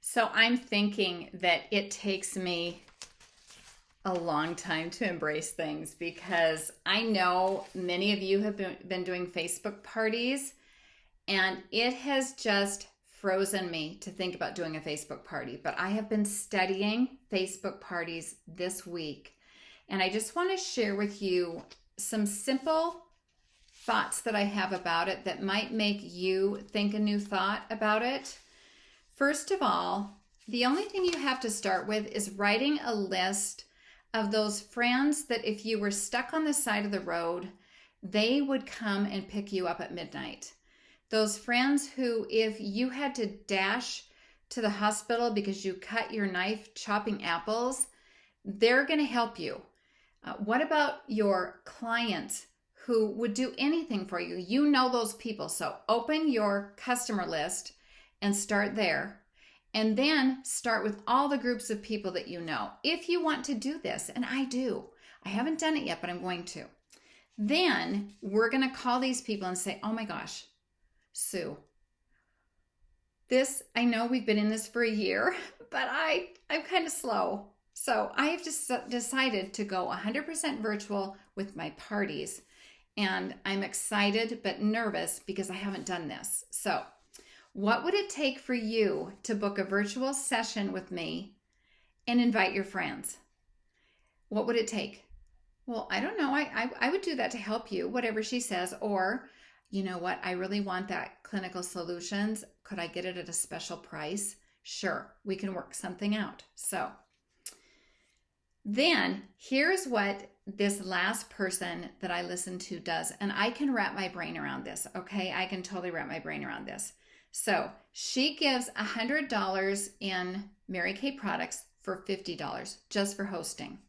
So I'm thinking that it takes me a long time to embrace things because I know many of you have been doing Facebook parties, and it has just frozen me to think about doing a Facebook party. But I have been studying Facebook parties this week, and I just want to share with you some simple thoughts that I have about it that might make you think a new thought about it. First of all, the only thing you have to start with is writing a list of those friends that if you were stuck on the side of the road, they would come and pick you up at midnight. Those friends who, if you had to dash to the hospital because you cut your knife chopping apples, they're going to help you. What about your clients who would do anything for you? You know those people. So open your customer list and start there. And then start with all the groups of people that you know. If you want to do this, and I do. I haven't done it yet, but I'm going to. Then we're going to call these people and say, oh my gosh, Sue, I know we've been in this for a year, but I'm kind of slow. So I have just decided to go 100% virtual with my parties. And I'm excited but nervous because I haven't done this. So what would it take for you to book a virtual session with me and invite your friends? What would it take? Well, I don't know. I would do that to help you, whatever she says. Or, you know what? I really want that clinical solutions. Could I get it at a special price? Sure, we can work something out. So then here's what this last person that I listened to does. And I can wrap my brain around this, okay? I can totally wrap my brain around this. So she gives $100 in Mary Kay products for $50 just for hosting.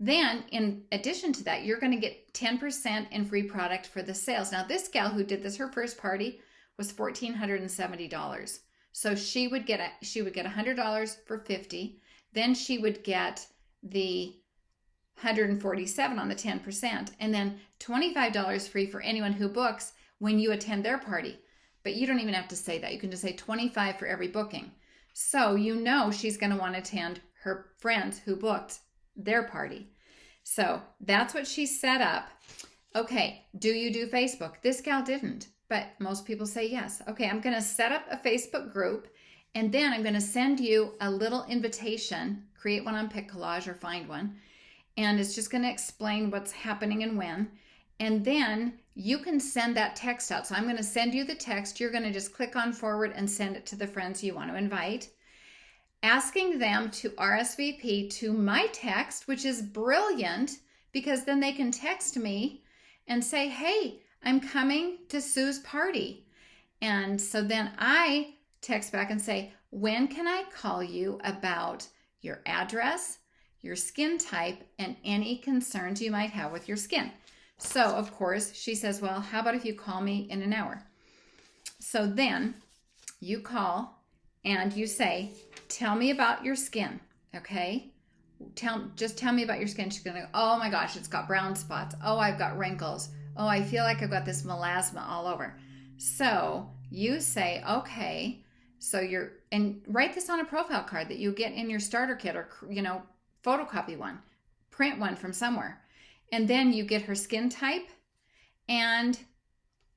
Then in addition to that, you're going to get 10% in free product for the sales. Now this gal who did this, her first party was $1,470. So she would get $100 for $50. Then she would get the $147 on the 10%, and then $25 free for anyone who books when you attend their party. But you don't even have to say that. You can just say $25 for every booking. So you know she's going to want to attend her friends who booked their party. So that's what she set up. Okay, do you do Facebook? This gal didn't, but most people say yes. Okay, I'm going to set up a Facebook group, and then I'm going to send you a little invitation. Create one on Pick Collage or find one. And it's just going to explain what's happening and when. And then you can send that text out. So I'm going to send you the text. You're going to just click on forward and send it to the friends you want to invite, asking them to RSVP to my text, which is brilliant because then they can text me and say, hey, I'm coming to Sue's party. And so then I text back and say, when can I call you about your address, your skin type, and any concerns you might have with your skin? So, of course, she says, well, how about if you call me in an hour? So then you call and you say, tell me about your skin, okay? Just tell me about your skin. She's going to go, oh my gosh, it's got brown spots. Oh, I've got wrinkles. Oh, I feel like I've got this melasma all over. So you say, okay, and write this on a profile card that you get in your starter kit, or, photocopy one, print one from somewhere. And then you get her skin type and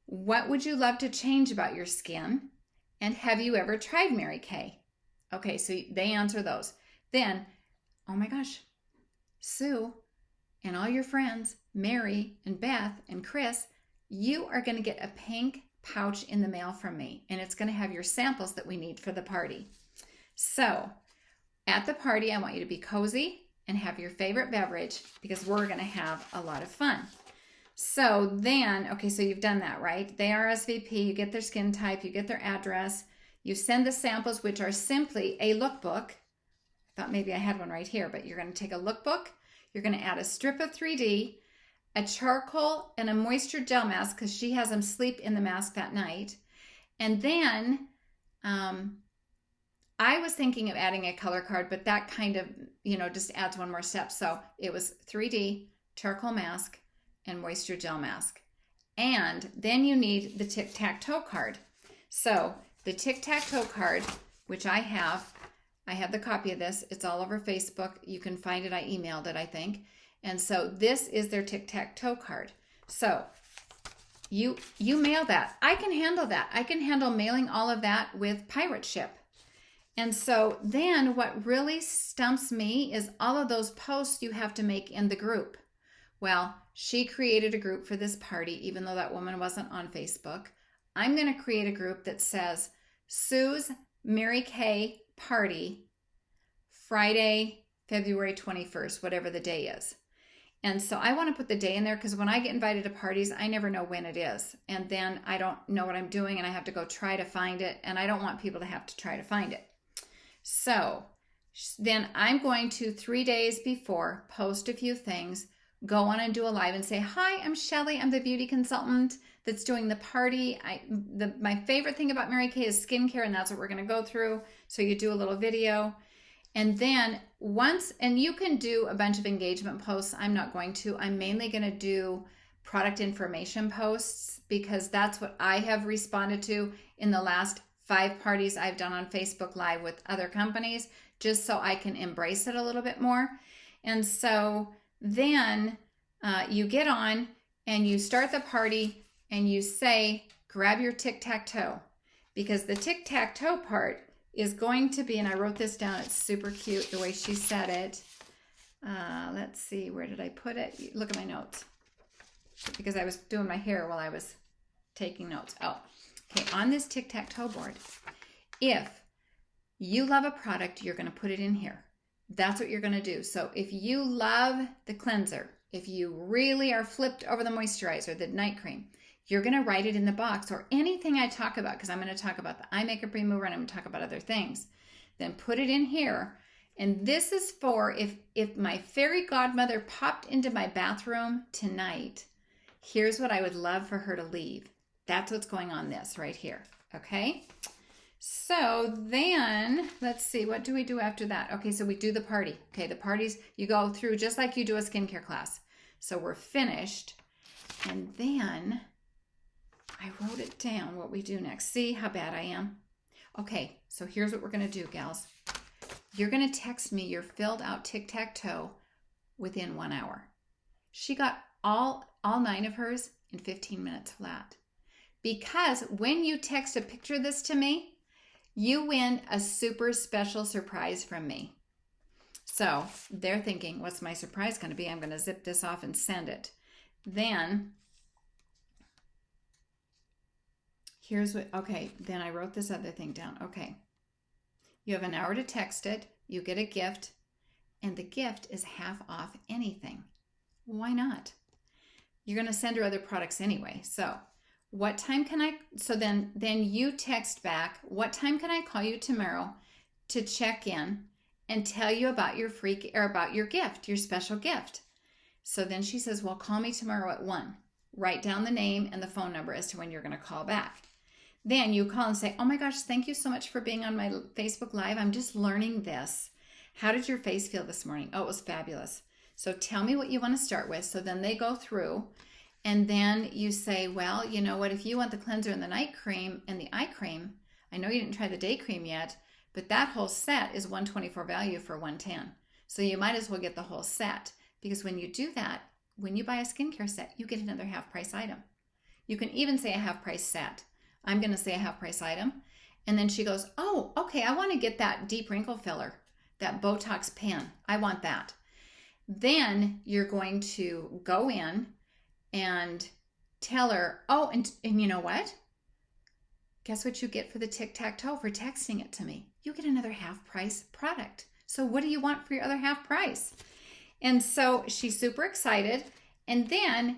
what would you love to change about your skin? And have you ever tried Mary Kay? Okay, so they answer those. Then, oh my gosh, Sue and all your friends, Mary and Beth and Chris, you are going to get a pink pouch in the mail from me. And it's going to have your samples that we need for the party. So at the party, I want you to be cozy and have your favorite beverage because we're going to have a lot of fun. So then, okay, so you've done that, right? They RSVP, you get their skin type, you get their address, you send the samples, which are simply a lookbook. I thought maybe I had one right here, but you're going to take a lookbook, you're going to add a strip of 3D, a charcoal, and a moisture gel mask because she has them sleep in the mask that night. And then I was thinking of adding a color card, but that kind of, just adds one more step. So it was 3D, charcoal mask, and moisture gel mask. And then you need the tic-tac-toe card. So the tic-tac-toe card, which I have. I have the copy of this. It's all over Facebook. You can find it. I emailed it, I think. And so this is their tic-tac-toe card. So you mail that. I can handle that. I can handle mailing all of that with pirate ship. And so then what really stumps me is all of those posts you have to make in the group. Well, she created a group for this party, even though that woman wasn't on Facebook. I'm going to create a group that says Sue's Mary Kay party, Friday, February 21st, whatever the day is. And so I want to put the day in there because when I get invited to parties, I never know when it is. And then I don't know what I'm doing and I have to go try to find it. And I don't want people to have to try to find it. So then I'm going to 3 days before post a few things, go on and do a live and say, hi, I'm Shelley. I'm the beauty consultant that's doing the party. My favorite thing about Mary Kay is skincare, and that's what we're going to go through. So you do a little video. And then and you can do a bunch of engagement posts. I'm not going to. I'm mainly going to do product information posts because that's what I have responded to in the last 5 parties I've done on Facebook Live with other companies, just so I can embrace it a little bit more. And so then you get on and you start the party and you say, grab your tic-tac-toe, because the tic-tac-toe part is going to be, and I wrote this down, it's super cute the way she said it. Let's see, where did I put it? Look at my notes, because I was doing my hair while I was taking notes. Oh, okay, on this tic-tac-toe board, if you love a product, you're going to put it in here. That's what you're going to do. So if you love the cleanser, if you really are flipped over the moisturizer, the night cream, you're going to write it in the box, or anything I talk about, because I'm going to talk about the eye makeup remover and I'm going to talk about other things. Then put it in here. And this is for if my fairy godmother popped into my bathroom tonight, here's what I would love for her to leave. That's what's going on this right here. Okay. So then let's see, what do we do after that? Okay, so we do the party. Okay, the parties you go through just like you do a skincare class. So we're finished. And then I wrote it down what we do next. See how bad I am? Okay, so here's what we're going to do, gals. You're going to text me your filled out tic-tac-toe within 1 hour. She got all 9 of hers in 15 minutes flat. Because when you text a picture of this to me, you win a super special surprise from me. So they're thinking, what's my surprise going to be? I'm going to zip this off and send it. Then here's what, okay, then I wrote this other thing down. Okay, you have an hour to text it, you get a gift, and the gift is half off anything. Why not? You're going to send her other products anyway. So what time can so then you text back, what time can I call you tomorrow to check in and tell you about your about your gift, your special gift? So then she says, well, call me tomorrow at 1. Write down the name and the phone number as to when you're going to call back. Then you call and say, oh my gosh, thank you so much for being on my Facebook Live. I'm just learning this. How did your face feel this morning? Oh, it was fabulous. So tell me what you want to start with. So then they go through, and then you say, well, you know what? If you want the cleanser and the night cream and the eye cream, I know you didn't try the day cream yet, but that whole set is $124 value for $110. So you might as well get the whole set, because when you do that, when you buy a skincare set, you get another half price item. You can even say a half price set. I'm going to say a half price item. And then she goes, oh, okay, I want to get that deep wrinkle filler, that Botox pen. I want that. Then you're going to go in and tell her, oh, and you know what? Guess what you get for the tic-tac-toe for texting it to me? You get another half price product. So what do you want for your other half price? And so she's super excited. And then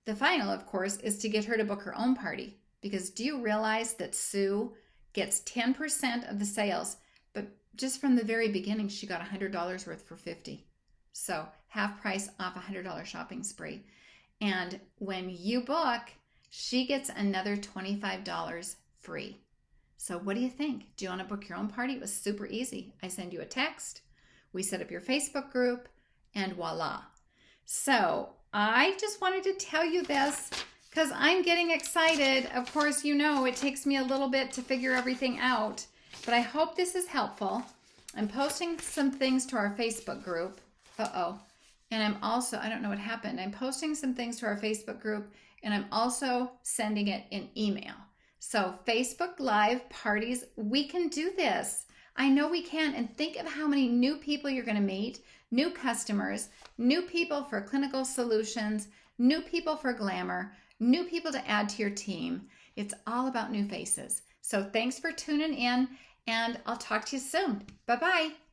the final, of course, is to get her to book her own party. Because do you realize that Sue gets 10% of the sales, but just from the very beginning, she got $100 worth for $50. So half price off $100 shopping spree. And when you book, she gets another $25 free. So what do you think? Do you want to book your own party? It was super easy. I send you a text, we set up your Facebook group, and voila. So I just wanted to tell you this because I'm getting excited. Of course, you know, it takes me a little bit to figure everything out. But I hope this is helpful. I'm posting some things to our Facebook group. And I'm also, I don't know what happened. I'm posting some things to our Facebook group, and I'm also sending it in email. So Facebook Live parties, we can do this. I know we can. And think of how many new people you're going to meet, new customers, new people for clinical solutions, new people for glamour, new people to add to your team. It's all about new faces. So thanks for tuning in, and I'll talk to you soon. Bye-bye.